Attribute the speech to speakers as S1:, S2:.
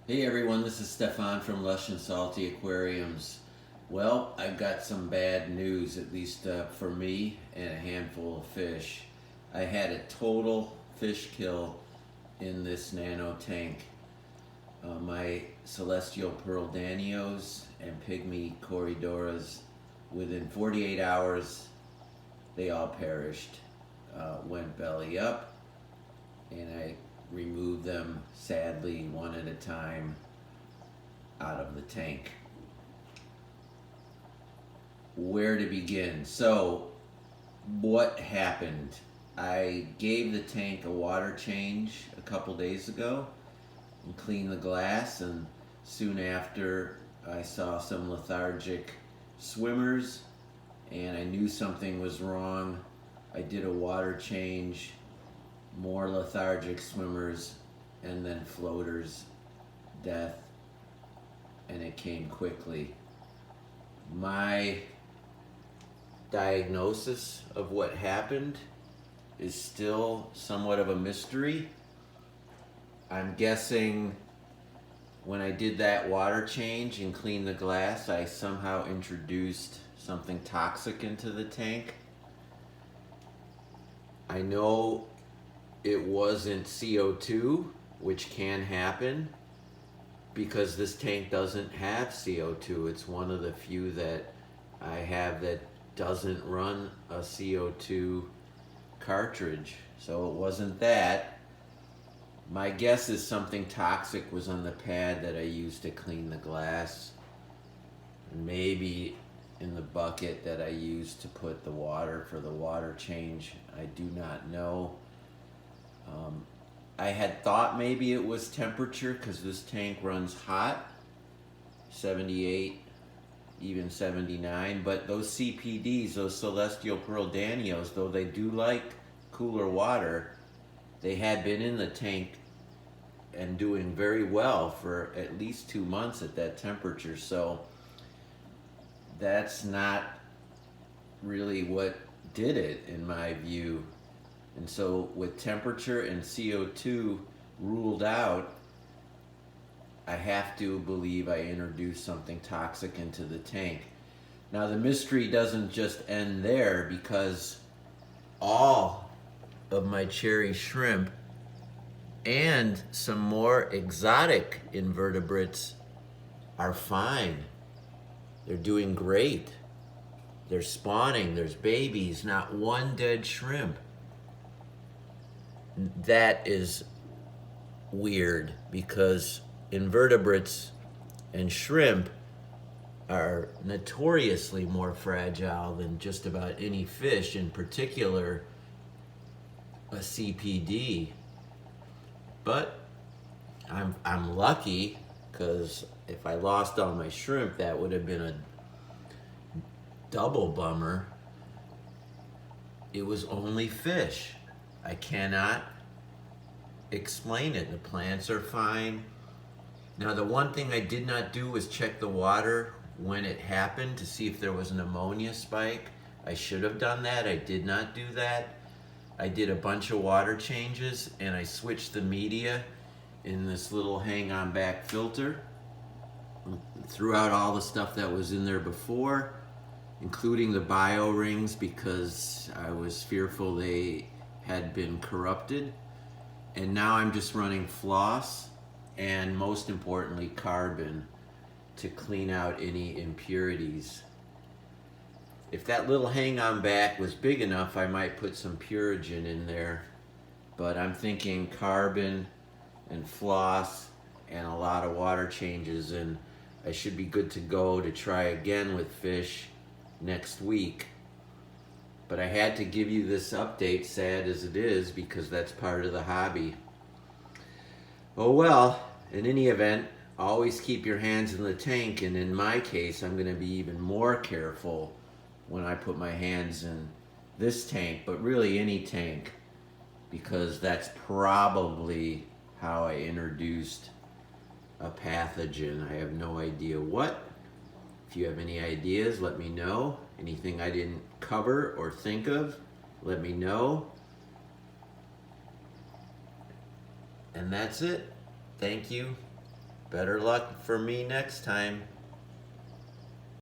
S1: Hey everyone, this is Stefan from Lush and Salty Aquariums. Well, I've got some bad news, at least for me and a handful of fish. I had a total fish kill in this nano tank. My Celestial Pearl Danios and Pygmy Corridoras, within 48 hours, they all perished. Went belly up, and I removed them sadly one at a time out of the tank. Where to begin? So, what happened? I gave the tank a water change a couple days ago and cleaned the glass, and soon after I saw some lethargic swimmers and I knew something was wrong. I did a water change, more lethargic swimmers, and then floaters, death, and it came quickly. My diagnosis of what happened is still somewhat of a mystery. I'm guessing when I did that water change and cleaned the glass, I somehow introduced something toxic into the tank. I know it wasn't CO2, which can happen because this tank doesn't have CO2. It's one of the few that I have that doesn't run a CO2 cartridge. So it wasn't that. My guess is something toxic was on the pad that I used to clean the glass. Maybe in the bucket that I used to put the water for the water change. I do not know. I had thought maybe it was temperature because this tank runs hot, 78, even 79, but those CPDs, those Celestial Pearl Danios, though they do like cooler water, they had been in the tank and doing very well for at least 2 months at that temperature, so that's not really what did it in my view. And so with temperature and CO2 ruled out, I have to believe I introduced something toxic into the tank. Now the mystery doesn't just end there, because all of my cherry shrimp and some more exotic invertebrates are fine. They're doing great. They're spawning, there's babies, not one dead shrimp. That is weird because invertebrates and shrimp are notoriously more fragile than just about any fish, in particular a CPD. But I'm lucky, because if I lost all my shrimp, that would have been a double bummer. It was only fish. I cannot explain it. The plants are fine. Now, the one thing I did not do was check the water when it happened to see if there was an ammonia spike. I should have done that. I did not do that. I did a bunch of water changes and I switched the media in this little hang-on back filter. Threw out all the stuff that was in there before, including the bio rings, because I was fearful they had been corrupted. And now I'm just running floss and, most importantly, carbon to clean out any impurities. If that little hang-on back was big enough, I might put some Purigen in there, but I'm thinking carbon and floss and a lot of water changes, and I should be good to go to try again with fish next week. But I had to give you this update, sad as it is, because that's part of the hobby. Oh well, in any event, always keep your hands in the tank, and in my case, I'm going to be even more careful when I put my hands in this tank, but really any tank, because that's probably how I introduced a pathogen. I have no idea what. If you have any ideas, let me know. Anything I didn't cover or think of, let me know. And that's it. Thank you. Better luck for me next time.